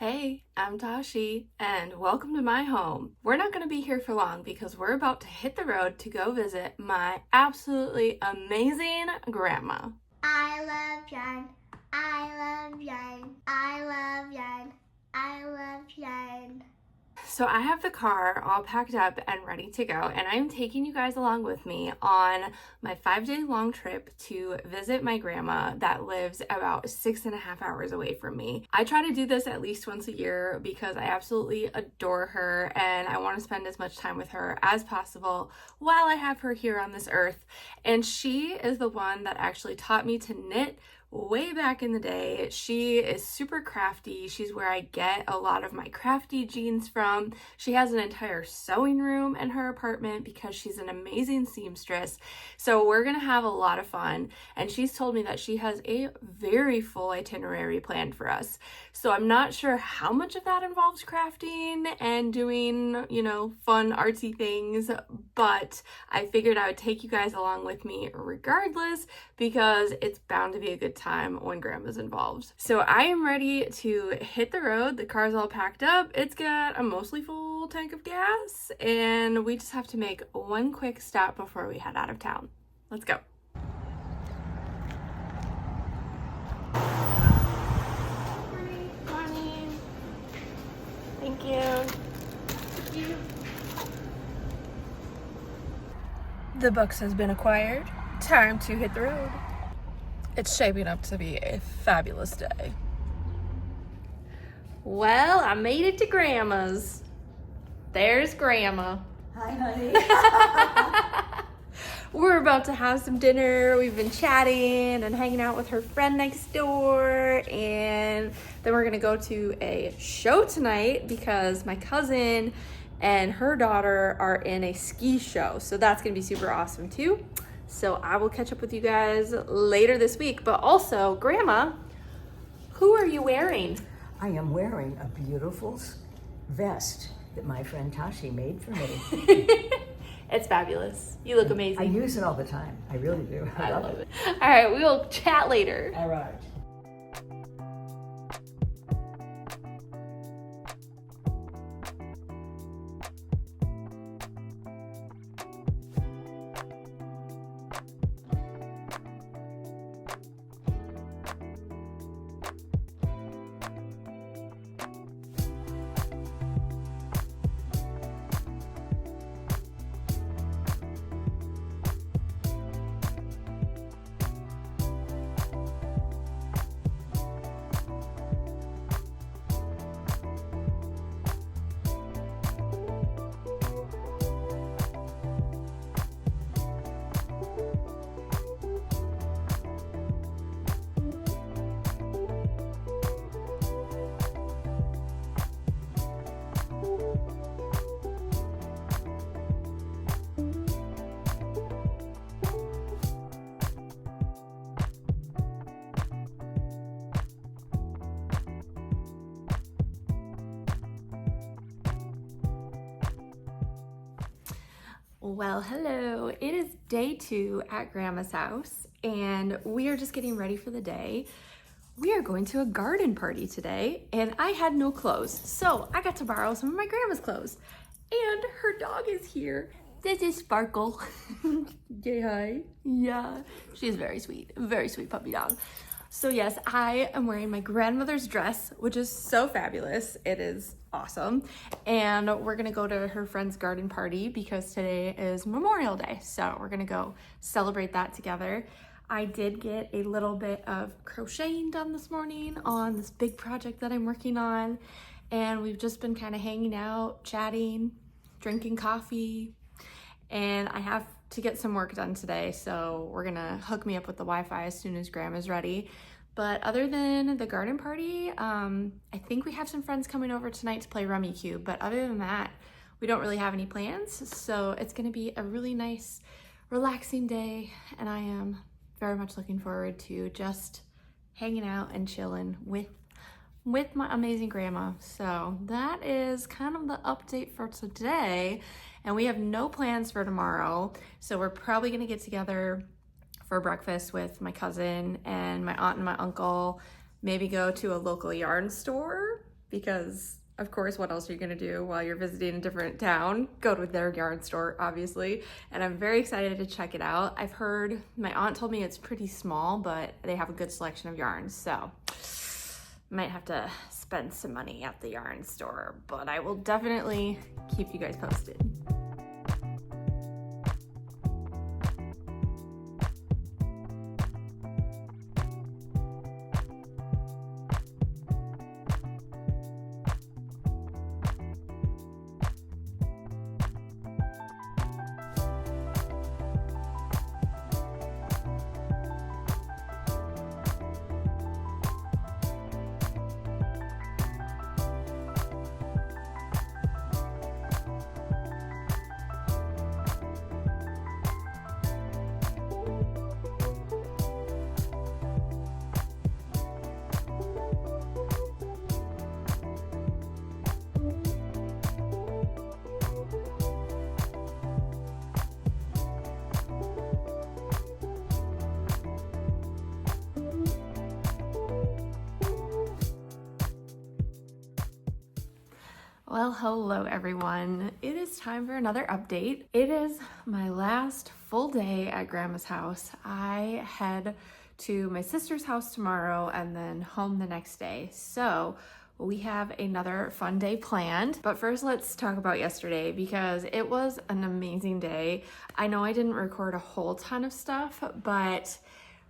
Hey, I'm Tashi, and welcome to my home. We're not going to be here for long because we're about to hit the road to go visit my absolutely amazing grandma. I love Jan. I love Jan. I love Jan. I love Jan. So I have the car all packed up and ready to go, and I'm taking you guys along with me on my 5-day long trip to visit my grandma that lives about 6.5 hours away from me. I try to do this at least once a year because I absolutely adore her and I want to spend as much time with her as possible while I have her here on this earth. And she is the one that actually taught me to knit way back in the day. She is super crafty. She's where I get a lot of my crafty genes from. She has an entire sewing room in her apartment because she's an amazing seamstress. So we're gonna have a lot of fun. And she's told me that she has a very full itinerary planned for us. So I'm not sure how much of that involves crafting and doing, fun artsy things, but I figured I would take you guys along with me regardless because it's bound to be a good time when grandma's involved. So I am ready to hit the road. The car's all packed up. It's got a mostly full tank of gas, and we just have to make one quick stop before we head out of town. Let's go. Morning. Thank you. The books has been acquired. Time to hit the road. It's shaping up to be a fabulous day. Well, I made it to Grandma's. There's Grandma. Hi, honey. We're about to have some dinner. We've been chatting and hanging out with her friend next door. And then we're gonna go to a show tonight because my cousin and her daughter are in a ski show. So that's gonna be super awesome too. So I will catch up with you guys later this week. But also, Grandma, who are you wearing? I am wearing a beautiful vest that my friend Tashi made for me. It's fabulous. You look amazing. I use it all the time. I really do. I love it. All right, we will chat later. All right. Well, hello. It is day 2 at Grandma's house, and we are just getting ready for the day. We are going to a garden party today, and I had no clothes, so I got to borrow some of my grandma's clothes. And her dog is here. This is Sparkle. Say hi. Yeah, she's very sweet puppy dog. So yes, I am wearing my grandmother's dress, which is so fabulous. It is awesome. And we're gonna go to her friend's garden party because today is Memorial Day. So we're gonna go celebrate that together. I did get a little bit of crocheting done this morning on this big project that I'm working on. And we've just been kind of hanging out, chatting, drinking coffee. And I have to get some work done today, so we're gonna hook me up with the Wi-Fi as soon as Grandma's ready. But other than the garden party, I think we have some friends coming over tonight to play Rummy Cube, but other than that, we don't really have any plans, so it's gonna be a really nice, relaxing day, and I am very much looking forward to just hanging out and chilling with my amazing grandma. So that is kind of the update for today. And we have no plans for tomorrow. So we're probably gonna get together for breakfast with my cousin and my aunt and my uncle, maybe go to a local yarn store because of course, what else are you gonna do while you're visiting a different town? Go to their yarn store, obviously. And I'm very excited to check it out. I've heard, my aunt told me it's pretty small, but they have a good selection of yarns. So might have to spend some money at the yarn store, but I will definitely keep you guys posted. Well, hello everyone. It is time for another update. It is my last full day at Grandma's house. I head to my sister's house tomorrow and then home the next day. So we have another fun day planned. But first, let's talk about yesterday because it was an amazing day. I know I didn't record a whole ton of stuff, but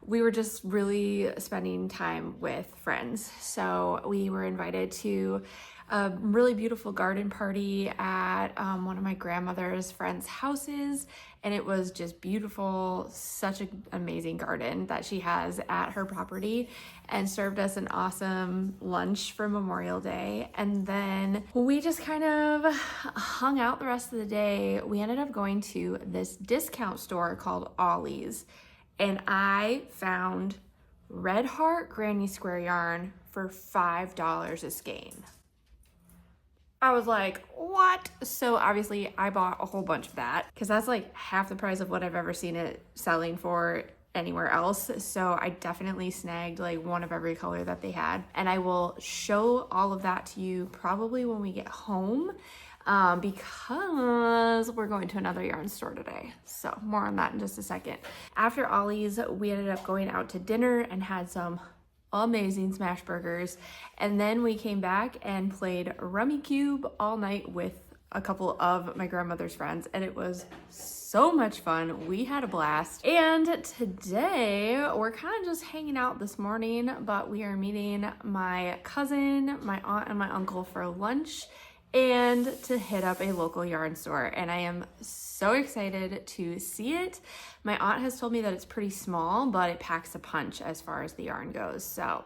we were just really spending time with friends. So we were invited to a really beautiful garden party at one of my grandmother's friends' houses, and it was just beautiful. Such an amazing garden that she has at her property, and served us an awesome lunch for Memorial Day. And then we just kind of hung out the rest of the day. We ended up going to this discount store called Ollie's, and I found Red Heart Granny Square yarn for $5 a skein. I was like, what? So obviously I bought a whole bunch of that because that's like half the price of what I've ever seen it selling for anywhere else. So I definitely snagged like one of every color that they had. And I will show all of that to you probably when we get home because we're going to another yarn store today. So more on that in just a second. After Ollie's, we ended up going out to dinner and had some amazing smash burgers, and then we came back and played Rummy Cube all night with a couple of my grandmother's friends, and it was so much fun. We had a blast. And today we're kind of just hanging out this morning, but we are meeting my cousin, my aunt, and my uncle for lunch and to hit up a local yarn store, and I am so excited to see it. My aunt has told me that it's pretty small, but it packs a punch as far as the yarn goes. So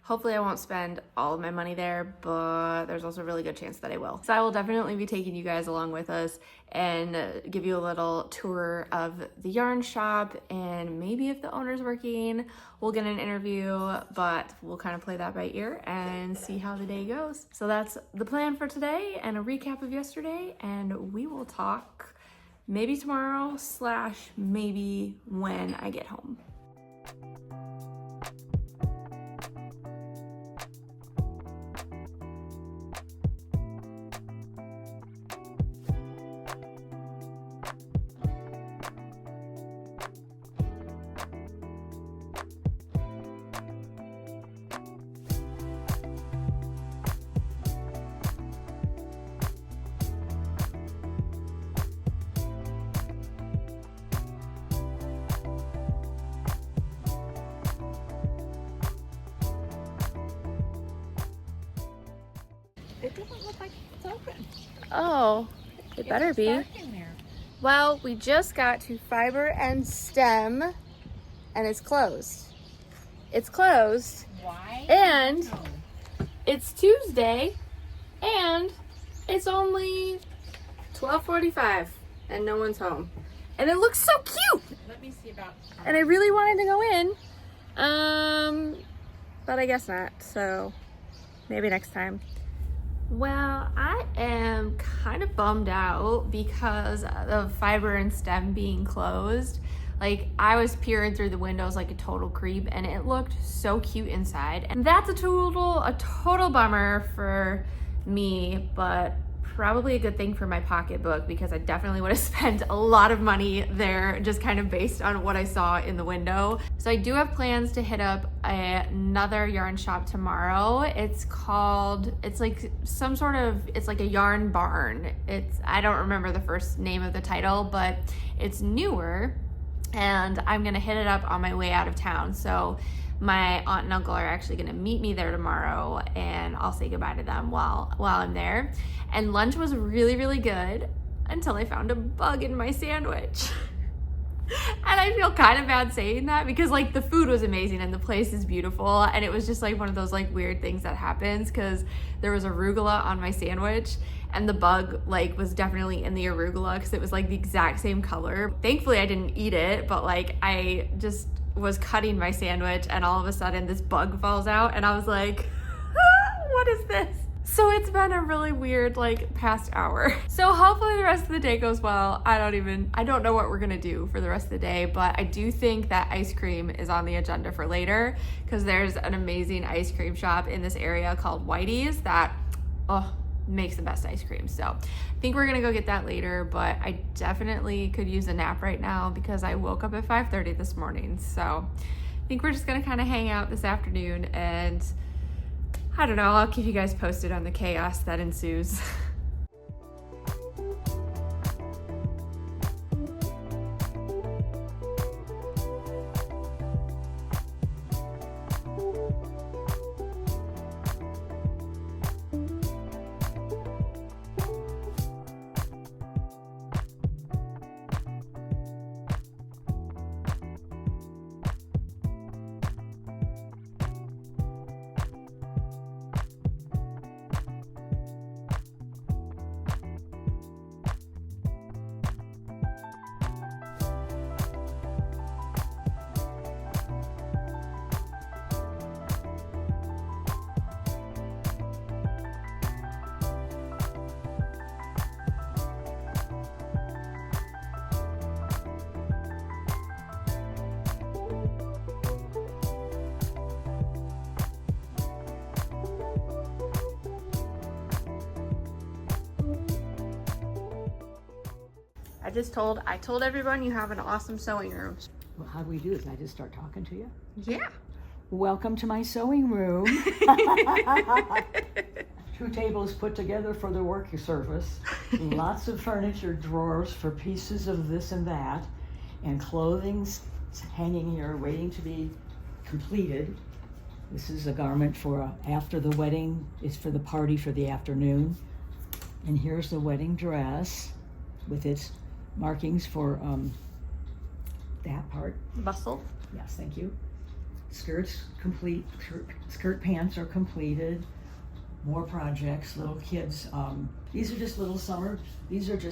hopefully I won't spend all of my money there, but there's also a really good chance that I will. So I will definitely be taking you guys along with us and give you a little tour of the yarn shop, and maybe if the owner's working, we'll get an interview, but we'll kind of play that by ear and see how the day goes. So that's the plan for today and a recap of yesterday, and we will talk maybe tomorrow / maybe when I get home. It doesn't look like it's open. Oh, it better be. Dark in there. Well, we just got to Fiber and Stem, and it's closed. It's closed. Why? And No. it's Tuesday, and it's only 12:45, and no one's home. And it looks so cute. Let me see about. And I really wanted to go in, but I guess not. So maybe next time. Well, I am kind of bummed out because of Fiber and Stem being closed. Like, I was peering through the windows like a total creep, and it looked so cute inside. And that's a total bummer for me, but probably a good thing for my pocketbook, because I definitely would have spent a lot of money there just kind of based on what I saw in the window. So I do have plans to hit up another yarn shop tomorrow. It's like a yarn barn. I don't remember the first name of the title, but it's newer, and I'm gonna hit it up on my way out of town. So my aunt and uncle are actually gonna meet me there tomorrow, and I'll say goodbye to them while I'm there. And lunch was really, really good until I found a bug in my sandwich. And I feel kind of bad saying that, because like the food was amazing and the place is beautiful, and it was just like one of those like weird things that happens, because there was arugula on my sandwich, and the bug like was definitely in the arugula because it was like the exact same color. Thankfully I didn't eat it, but like I just was cutting my sandwich, and all of a sudden this bug falls out, and I was like, what is this? So it's been a really weird like past hour. So hopefully the rest of the day goes well. I don't know what we're gonna do for the rest of the day, but I do think that ice cream is on the agenda for later, because there's an amazing ice cream shop in this area called Whitey's that makes the best ice cream. So I think we're gonna go get that later, but I definitely could use a nap right now because I woke up at 5:30 this morning. So I think we're just gonna kind of hang out this afternoon, and I don't know, I'll keep you guys posted on the chaos that ensues. I told everyone you have an awesome sewing room. Well, how do we do this? I just start talking to you? Yeah. Welcome to my sewing room. 2 tables put together for the work surface. Lots of furniture drawers for pieces of this and that. And clothing's hanging here waiting to be completed. This is a garment for after the wedding. It's for the party for the afternoon. And here's the wedding dress with its markings for that part. Bustle. Yes, thank you. Skirts complete. Skirt pants are completed. More projects. Little kids. These are just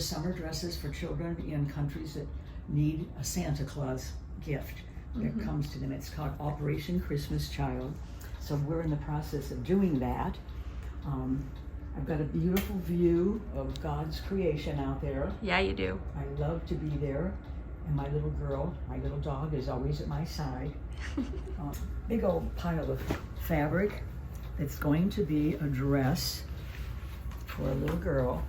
summer dresses for children in countries that need a Santa Claus gift that comes to them. It's called Operation Christmas Child. So we're in the process of doing that. I've got a beautiful view of God's creation out there. Yeah, you do. I love to be there. And my little dog is always at my side. Big old pile of fabric that's going to be a dress for a little girl.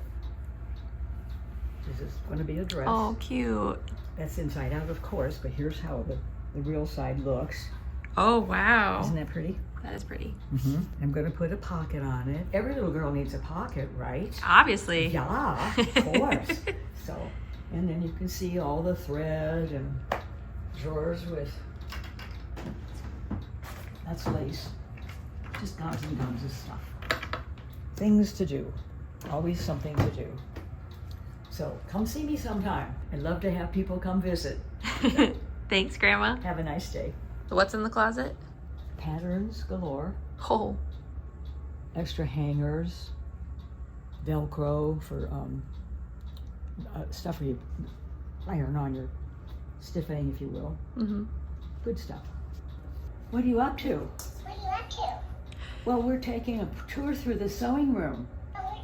This is going to be a dress. Oh, cute. That's inside out, of course, but here's how the real side looks. Oh, wow. Isn't that pretty? That is pretty. I'm going to put a pocket on it. Every little girl needs a pocket, right? Obviously. Yeah, of course. So, and then you can see all the thread and drawers with, that's lace. Just gobs and gobs of stuff. Things to do. Always something to do. So come see me sometime. I'd love to have people come visit. Thanks, Grandma. Have a nice day. What's in the closet? Patterns galore. Oh. Extra hangers. Velcro for stuff for you iron on your stiffening, if you will. Good stuff. What are you up to? What are you up to? Well, we're taking a tour through the sewing room. Oh,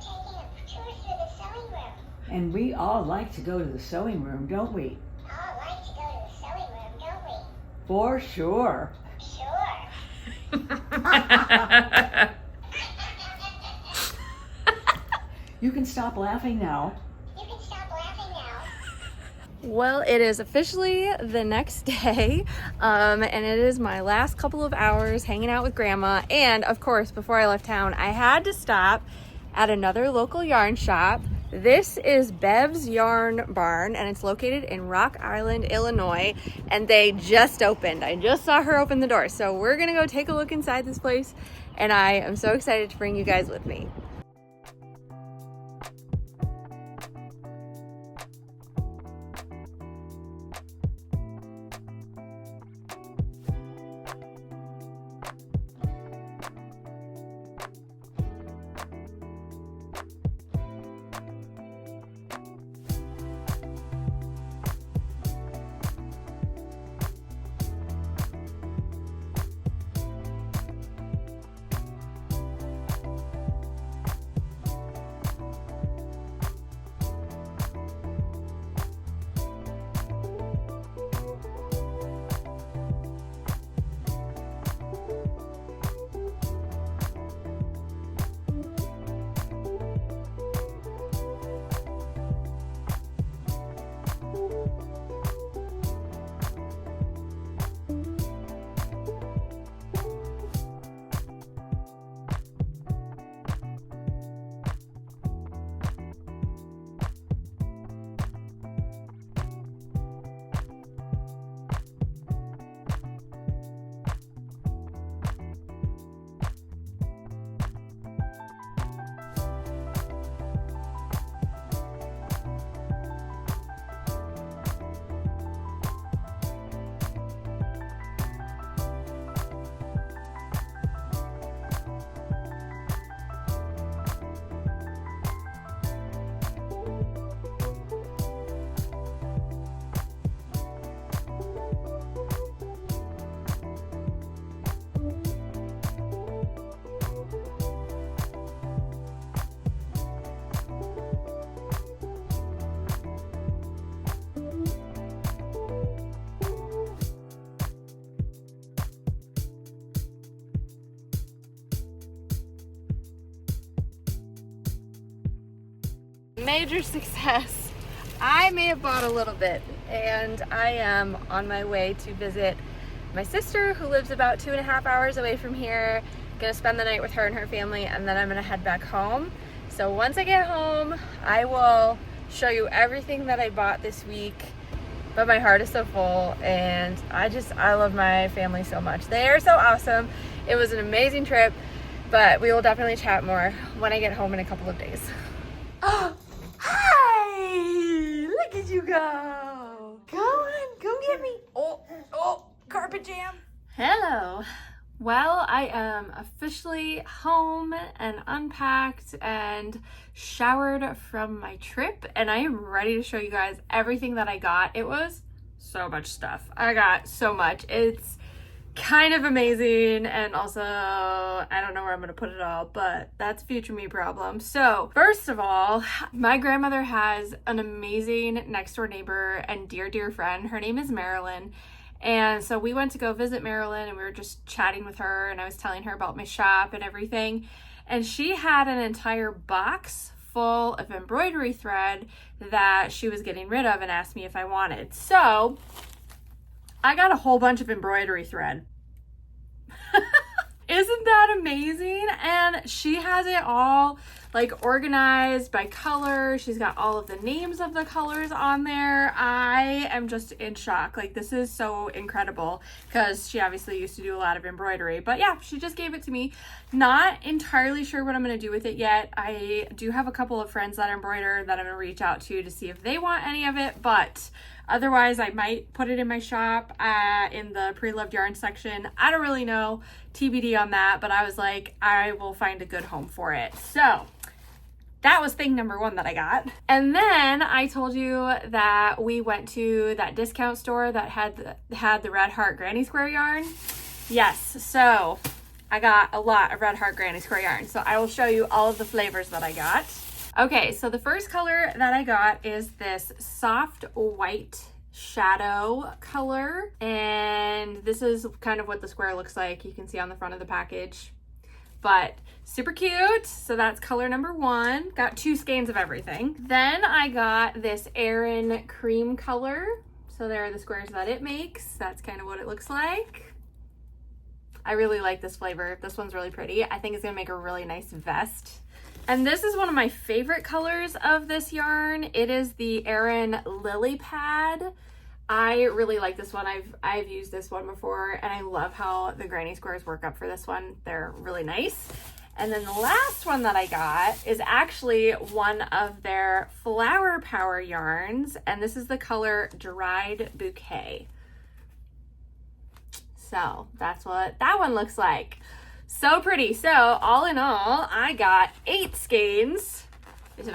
And we all like to go to the sewing room, don't we? I like to go to the sewing For sure. Sure. You can stop laughing now. You can stop laughing now. Well, it is officially the next day, and it is my last couple of hours hanging out with Grandma. And of course, before I left town, I had to stop at another local yarn shop. This is Bev's Yarn Barn, and it's located in Rock Island, Illinois, and they just opened. I just saw her open the door, so we're gonna go take a look inside this place, and I am so excited to bring you guys with me. Major success. I may have bought a little bit, and I am on my way to visit my sister who lives about 2.5 hours away from here. Gonna spend the night with her and her family, and then I'm gonna head back home. So once I get home, I will show you everything that I bought this week. But my heart is so full, and I love my family so much. They are so awesome. It was an amazing trip, but we will definitely chat more when I get home in a couple of days. Oh, hi! Look at you go! Come on, come get me. Oh, carpet jam. Hello. Well, I am officially home and unpacked and showered from my trip, and I am ready to show you guys everything that I got. It was so much stuff. I got so much. It's kind of amazing, and also I don't know where I'm gonna put it all, but that's future me problem. So first of all, my grandmother has an amazing next door neighbor and dear friend. Her name is Marilyn. And so we went to go visit Marilyn, and we were just chatting with her, and I was telling her about my shop and everything. And she had an entire box full of embroidery thread that she was getting rid of and asked me if I wanted. So I got a whole bunch of embroidery thread. Isn't that amazing? And she has it all like organized by color. She's got all of the names of the colors on there. I am just in shock. Like, this is so incredible, because she obviously used to do a lot of embroidery. But yeah, she just gave it to me. Not entirely sure what I'm going to do with it yet. I do have a couple of friends that embroider that I'm going to reach out to see if they want any of it, but otherwise I might put it in my shop in the pre-loved yarn section. I don't really know, TBD on that, but I was like, I will find a good home for it. So that was thing number one that I got. And then I told you that we went to that discount store that had the Red Heart Granny Square yarn. Yes, so I got a lot of Red Heart Granny Square yarn. So I will show you all of the flavors that I got. Okay, so the first color that I got is this soft white shadow color, and this is kind of what the square looks like. You can see on the front of the package, but super cute. So that's color number 1. Got 2 skeins of everything. Then I got this Aran cream color. So there are the squares that it makes. That's kind of what it looks like. I really like this flavor. This one's really pretty. I think it's gonna make a really nice vest. And this is one of my favorite colors of this yarn. It is the Aran Lily Pad. I really like this one. I've used this one before, and I love how the granny squares work up for this one. They're really nice. And then the last one that I got is actually one of their Flower Power yarns, and this is the color Dried Bouquet. So that's what that one looks like. So pretty. So all in all, I got 8 skeins. Let me see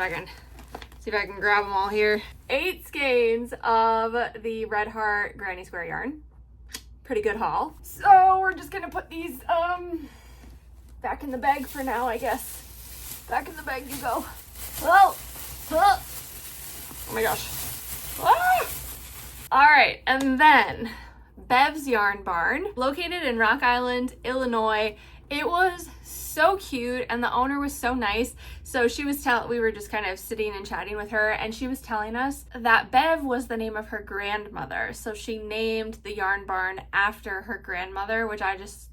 if I can grab them all here. 8 skeins of the Red Heart Granny Square yarn. Pretty good haul. So we're just gonna put these back in the bag for now, I guess. Back in the bag you go. Oh my gosh. Ah! All right, and then Bev's Yarn Barn, located in Rock Island, Illinois. It was so cute, and the owner was so nice. So we were just kind of sitting and chatting with her, and she was telling us that Bev was the name of her grandmother. So she named the yarn barn after her grandmother, which I just,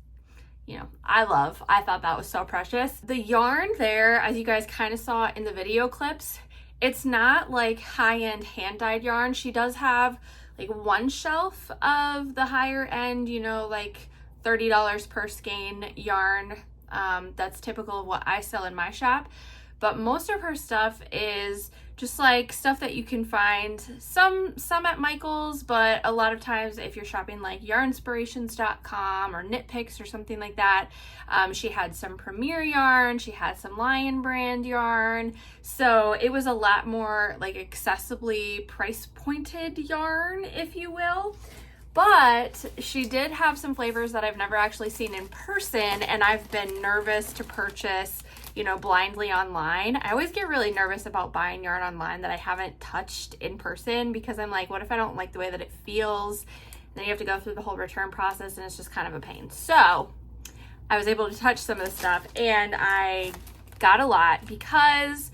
I love. I thought that was so precious. The yarn there, as you guys kind of saw in the video clips, it's not like high-end hand-dyed yarn. She does have like one shelf of the higher end, like $30 per skein yarn. That's typical of what I sell in my shop. But most of her stuff is just like stuff that you can find some at Michael's, but a lot of times if you're shopping like yarnspirations.com or Knit Picks or something like that, she had some Premier yarn, she had some Lion brand yarn. So it was a lot more like accessibly price pointed yarn, if you will. But she did have some flavors that I've never actually seen in person, and I've been nervous to purchase, blindly online. I always get really nervous about buying yarn online that I haven't touched in person, because I'm like, what if I don't like the way that it feels? Then you have to go through the whole return process, and it's just kind of a pain. So I was able to touch some of the stuff, and I got a lot, because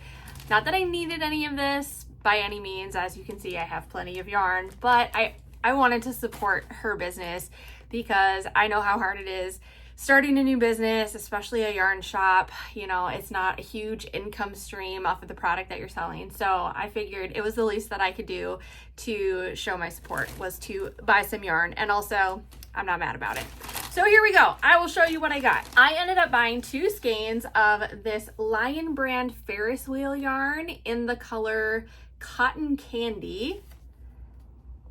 not that I needed any of this by any means. As you can see, I have plenty of yarn, but I wanted to support her business, because I know how hard it is starting a new business, especially a yarn shop. It's not a huge income stream off of the product that you're selling. So I figured it was the least that I could do to show my support, was to buy some yarn. And also, I'm not mad about it. So here we go. I will show you what I got. I ended up buying 2 skeins of this Lion brand Ferris wheel yarn in the color Cotton Candy,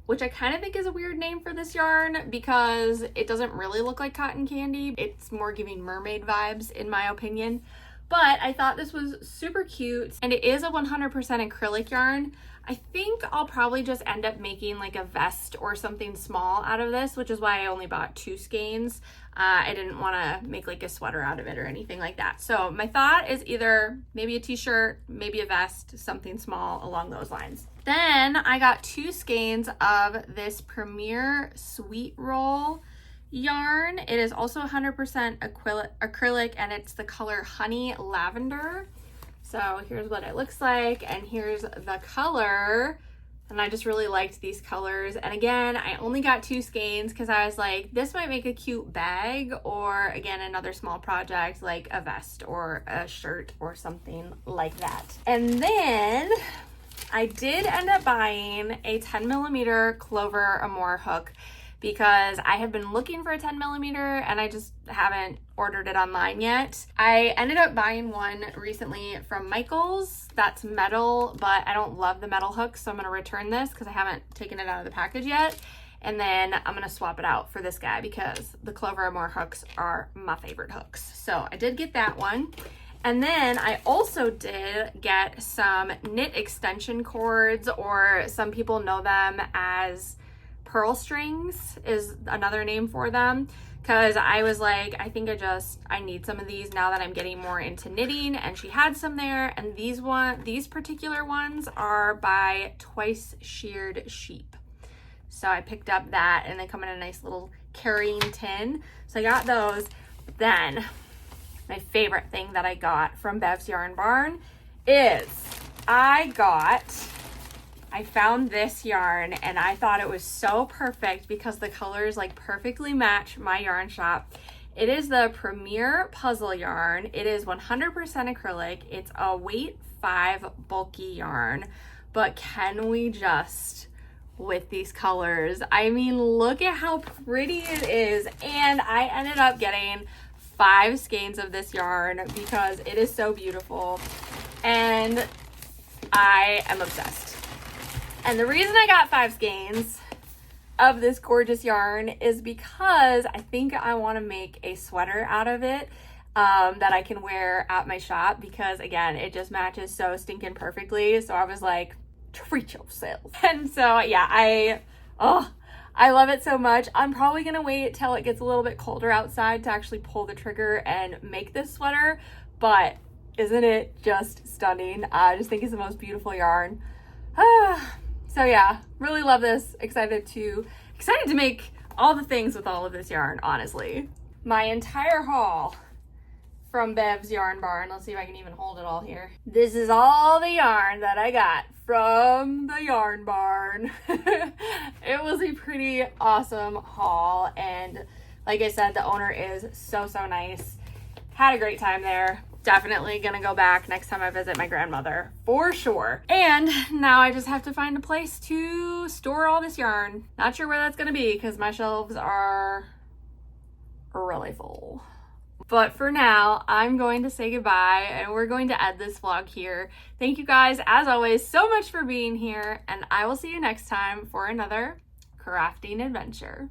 which I kind of think is a weird name for this yarn, because it doesn't really look like cotton candy. It's more giving mermaid vibes, in my opinion. But I thought this was super cute, and it is a 100% acrylic yarn. I think I'll probably just end up making like a vest or something small out of this, which is why I only bought 2 skeins. I didn't want to make like a sweater out of it or anything like that. So my thought is either maybe a t-shirt, maybe a vest, something small along those lines. Then I got 2 skeins of this Premier Sweet Roll yarn. It is also 100% acrylic, and it's the color Honey Lavender. So here's what it looks like, and here's the color. And I just really liked these colors. And again, I only got 2 skeins because I was like, this might make a cute bag, or again, another small project like a vest or a shirt or something like that. And then I did end up buying a 10mm Clover Amour hook, because I have been looking for a 10mm and I just haven't ordered it online yet. I ended up buying one recently from Michael's that's metal, but I don't love the metal hook, so I'm gonna return this because I haven't taken it out of the package yet. And then I'm gonna swap it out for this guy, because the Clover Amour hooks are my favorite hooks. So I did get that one. And then I also did get some knit extension cords, or some people know them as pearl strings is another name for them, because I was like, I think I need some of these now that I'm getting more into knitting, and she had some there. And these particular ones are by Twice Sheared Sheep. So I picked up that, and they come in a nice little carrying tin. So I got those. Then my favorite thing that I got from Bev's Yarn Barn is I found this yarn, and I thought it was so perfect because the colors like perfectly match my yarn shop. It is the Premier Puzzle yarn. It is 100% acrylic. It's a weight 5 bulky yarn, but can we just, with these colors, I mean, look at how pretty it is. And I ended up getting 5 skeins of this yarn because it is so beautiful, and I am obsessed. And the reason I got 5 skeins of this gorgeous yarn is because I think I want to make a sweater out of it that I can wear at my shop, because again, it just matches so stinking perfectly. So I was like, treat yourself. And so yeah, I love it so much. I'm probably gonna wait till it gets a little bit colder outside to actually pull the trigger and make this sweater, but isn't it just stunning? I just think it's the most beautiful yarn. So yeah, really love this. Excited to make all the things with all of this yarn, honestly. My entire haul from Bev's Yarn Barn. Let's see if I can even hold it all here. This is all the yarn that I got from the Yarn Barn. It was a pretty awesome haul, and like I said, the owner is so nice. Had a great time there. Definitely gonna go back next time I visit my grandmother, for sure. And now I just have to find a place to store all this yarn. Not sure where that's gonna be because my shelves are really full. But for now, I'm going to say goodbye, and we're going to end this vlog here. Thank you guys, as always, so much for being here, and I will see you next time for another crafting adventure.